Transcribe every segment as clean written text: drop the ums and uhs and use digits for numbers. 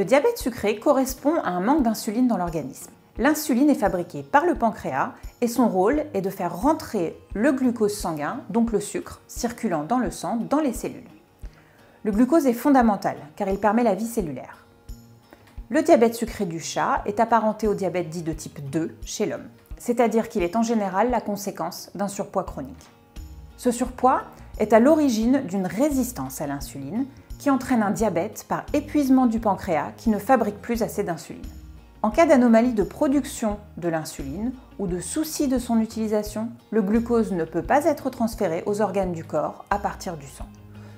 Le diabète sucré correspond à un manque d'insuline dans l'organisme. L'insuline est fabriquée par le pancréas et son rôle est de faire rentrer le glucose sanguin, donc le sucre, circulant dans le sang, dans les cellules. Le glucose est fondamental car il permet la vie cellulaire. Le diabète sucré du chat est apparenté au diabète dit de type 2 chez l'homme, c'est-à-dire qu'il est en général la conséquence d'un surpoids chronique. Ce surpoids est à l'origine d'une résistance à l'insuline qui entraîne un diabète par épuisement du pancréas qui ne fabrique plus assez d'insuline. En cas d'anomalie de production de l'insuline ou de souci de son utilisation, le glucose ne peut pas être transféré aux organes du corps à partir du sang.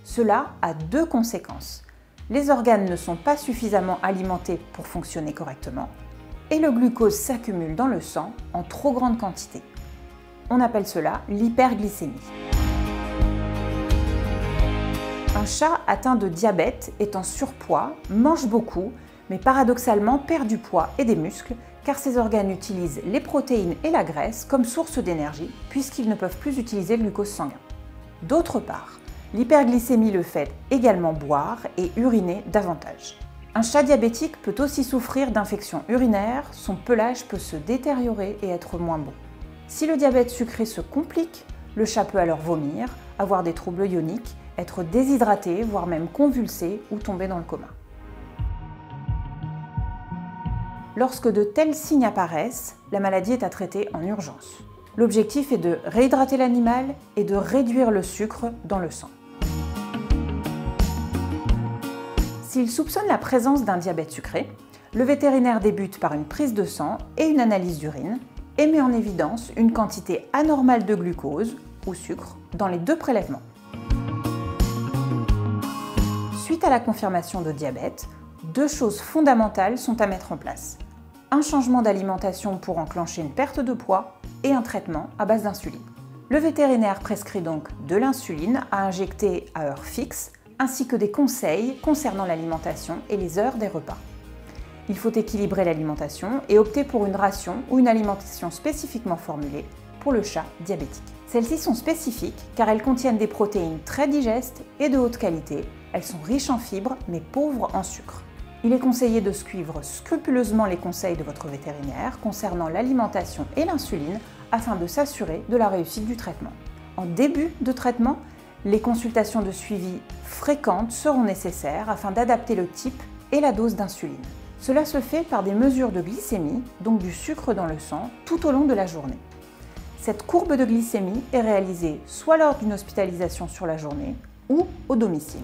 Cela a deux conséquences. Les organes ne sont pas suffisamment alimentés pour fonctionner correctement et le glucose s'accumule dans le sang en trop grande quantité. On appelle cela l'hyperglycémie. Un chat atteint de diabète est en surpoids, mange beaucoup, mais paradoxalement perd du poids et des muscles car ses organes utilisent les protéines et la graisse comme source d'énergie puisqu'ils ne peuvent plus utiliser le glucose sanguin. D'autre part, l'hyperglycémie le fait également boire et uriner davantage. Un chat diabétique peut aussi souffrir d'infections urinaires, son pelage peut se détériorer et être moins bon. Si le diabète sucré se complique, le chat peut alors vomir, avoir des troubles ioniques, être déshydraté, voire même convulsé ou tomber dans le coma. Lorsque de tels signes apparaissent, la maladie est à traiter en urgence. L'objectif est de réhydrater l'animal et de réduire le sucre dans le sang. S'il soupçonne la présence d'un diabète sucré, le vétérinaire débute par une prise de sang et une analyse d'urine et met en évidence une quantité anormale de glucose ou sucre dans les deux prélèvements. Suite à la confirmation de diabète, deux choses fondamentales sont à mettre en place. Un changement d'alimentation pour enclencher une perte de poids et un traitement à base d'insuline. Le vétérinaire prescrit donc de l'insuline à injecter à heure fixe, ainsi que des conseils concernant l'alimentation et les heures des repas. Il faut équilibrer l'alimentation et opter pour une ration ou une alimentation spécifiquement formulée pour le chat diabétique. Celles-ci sont spécifiques car elles contiennent des protéines très digestes et de haute qualité. Elles sont riches en fibres mais pauvres en sucre. Il est conseillé de suivre scrupuleusement les conseils de votre vétérinaire concernant l'alimentation et l'insuline afin de s'assurer de la réussite du traitement. En début de traitement, les consultations de suivi fréquentes seront nécessaires afin d'adapter le type et la dose d'insuline. Cela se fait par des mesures de glycémie, donc du sucre dans le sang, tout au long de la journée. Cette courbe de glycémie est réalisée soit lors d'une hospitalisation sur la journée ou au domicile.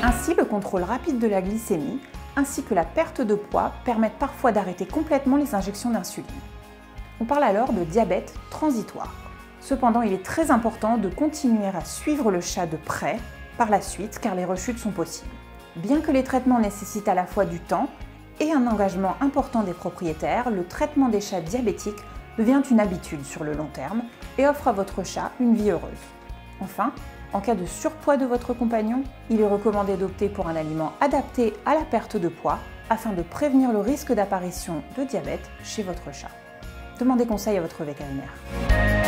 Ainsi, le contrôle rapide de la glycémie ainsi que la perte de poids permettent parfois d'arrêter complètement les injections d'insuline. On parle alors de diabète transitoire. Cependant, il est très important de continuer à suivre le chat de près par la suite car les rechutes sont possibles. Bien que les traitements nécessitent à la fois du temps et un engagement important des propriétaires, le traitement des chats diabétiques devient une habitude sur le long terme et offre à votre chat une vie heureuse. Enfin, en cas de surpoids de votre compagnon, il est recommandé d'opter pour un aliment adapté à la perte de poids afin de prévenir le risque d'apparition de diabète chez votre chat. Demandez conseil à votre vétérinaire.